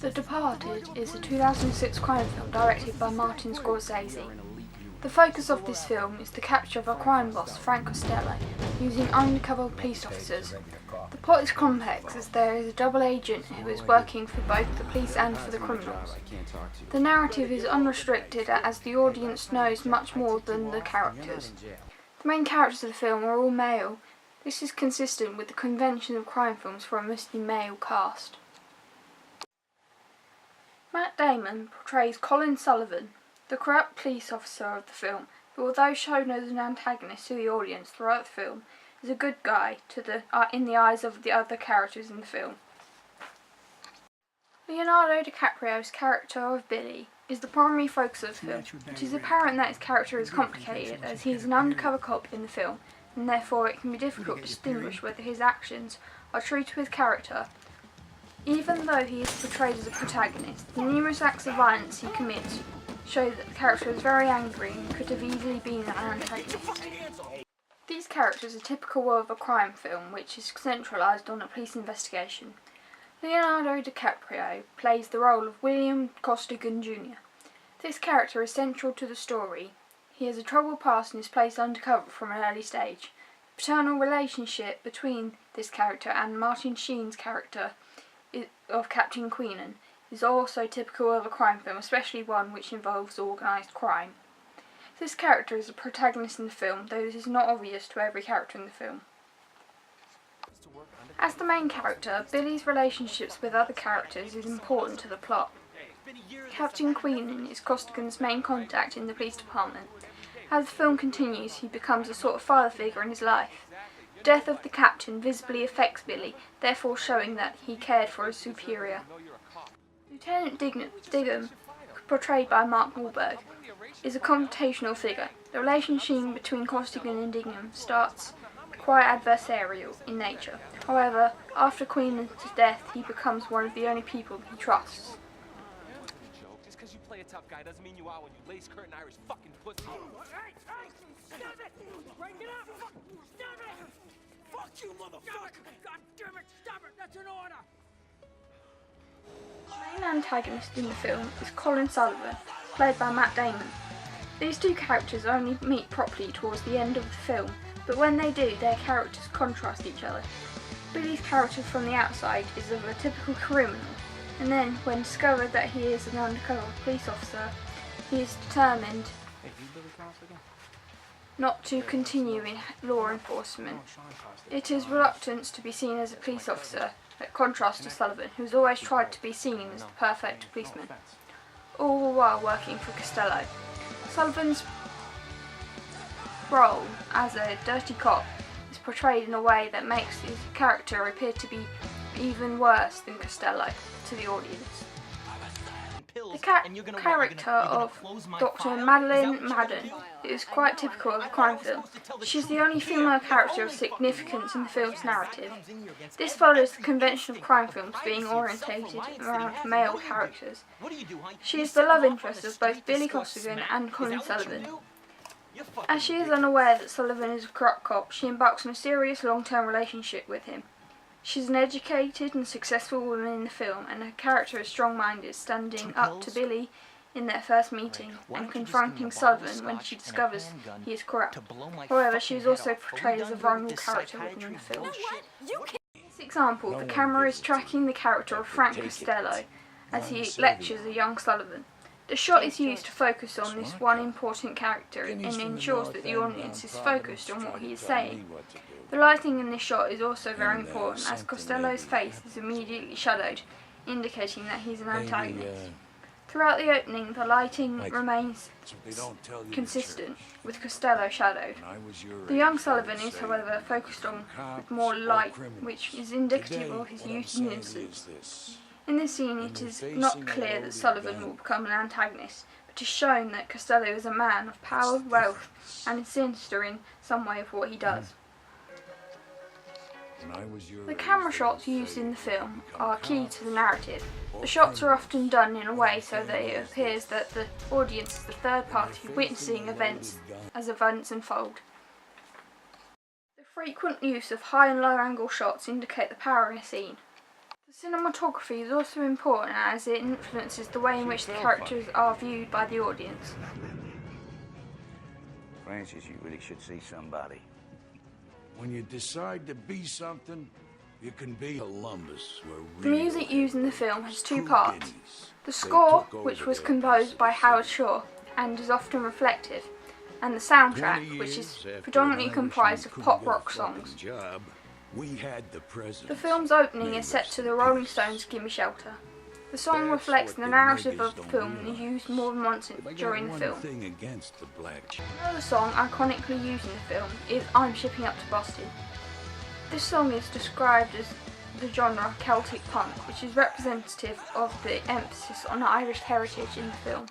The Departed is a 2006 crime film directed by Martin Scorsese. The focus of this film is the capture of a crime boss, Frank Costello, using undercover police officers. The plot is complex as there is a double agent who is working for both the police and for the criminals. The narrative is unrestricted as the audience knows much more than the characters. The main characters of the film are all male. This is consistent with the convention of crime films for a mostly male cast. Matt Damon portrays Colin Sullivan, the corrupt police officer of the film, who, although shown as an antagonist to the audience throughout the film, is a good guy in the eyes of the other characters in the film. Leonardo DiCaprio's character of Billy is the primary focus of the film. It is apparent that his character is complicated as he is an undercover cop in the film, and therefore it can be difficult to distinguish whether his actions are true to his character. Even though he is portrayed as a protagonist, the numerous acts of violence he commits show that the character is very angry and could have easily been an antagonist. These characters are typical of a crime film which is centralised on a police investigation. Leonardo DiCaprio plays the role of William Costigan Jr. This character is central to the story. He has a troubled past and is placed undercover from an early stage. The paternal relationship between this character and Martin Sheen's character of Captain Queenan is also typical of a crime film, especially one which involves organised crime. This character is a protagonist in the film, though this is not obvious to every character in the film. As the main character, Billy's relationships with other characters is important to the plot. Captain Queenan is Costigan's main contact in the police department. As the film continues, he becomes a sort of father figure in his life. The death of the captain visibly affects Billy, therefore showing that he cared for his superior. Lieutenant Dignam, portrayed by Mark Wahlberg, is a confrontational figure. The relationship between Costigan and Dignam starts quite adversarial in nature. However, after Queenan's death, he becomes one of the only people he trusts. Just because you play a tough guy doesn't mean you are when you lace curtain Irish fucking pussy. Stop it! Break it up! Stop it! Fuck you, motherfucker! God damn it! Stop it! That's an order! The main antagonist in the film is Colin Sullivan, played by Matt Damon. These two characters only meet properly towards the end of the film, but when they do, their characters contrast each other. Billy's character from the outside is of a typical criminal, and then, when discovered that he is an undercover police officer, he is determined not to continue in law enforcement. It is reluctance to be seen as a police officer, in contrast to Sullivan, who has always tried to be seen as the perfect policeman, all the while working for Costello. Sullivan's role as a dirty cop is portrayed in a way that makes his character appear to be even worse than Costello to the audience. The character of Dr. Madeleine Madden is quite typical of a crime film. She is the only female character of significance in the film's narrative. This follows the convention of crime films being orientated around male characters. She is the love interest of both Billy Costigan and Colin Sullivan. As she is unaware that Sullivan is a corrupt cop, she embarks on a serious long-term relationship with him. She is an educated and successful woman in the film, and her character is strong-minded, standing up to Billy in their first meeting and confronting Sullivan when she discovers he is corrupt. However, she is also portrayed as a vulnerable character within the film. In this example, the camera is tracking the character of Frank Costello as he lectures a young Sullivan. The shot is used to focus on this one important character and ensures that the audience is focused on what he is saying. The lighting in this shot is also very important as Costello's face is immediately shadowed, indicating that he is an antagonist. Throughout the opening, the lighting remains consistent, with Costello shadowed. The young Sullivan is, however, focused on with more light, which is indicative of his youth and innocence. In this scene, it is not clear that Sullivan will become an antagonist, but is shown that Costello is a man of power, wealth, and is sinister in some way of what he does. The camera shots used in the film are key to the narrative. The shots are often done in a way so that it appears that the audience is the third party witnessing events as events unfold. The frequent use of high and low angle shots indicate the power in a scene. The cinematography is also important as it influences the way in which the characters are viewed by the audience. Francis, you really should see somebody. When you decide to be something, you can be Columbus. The music used in the film has two parts. The score, which was composed by Howard Shore and is often reflective, and the soundtrack, which is predominantly comprised of pop rock songs. The film's opening is set to the Rolling Stones' Gimme Shelter. The song reflects the narrative of the film and is used more than once during the film. Another song iconically used in the film is I'm Shipping Up to Boston. This song is described as the genre Celtic punk, which is representative of the emphasis on Irish heritage in the film.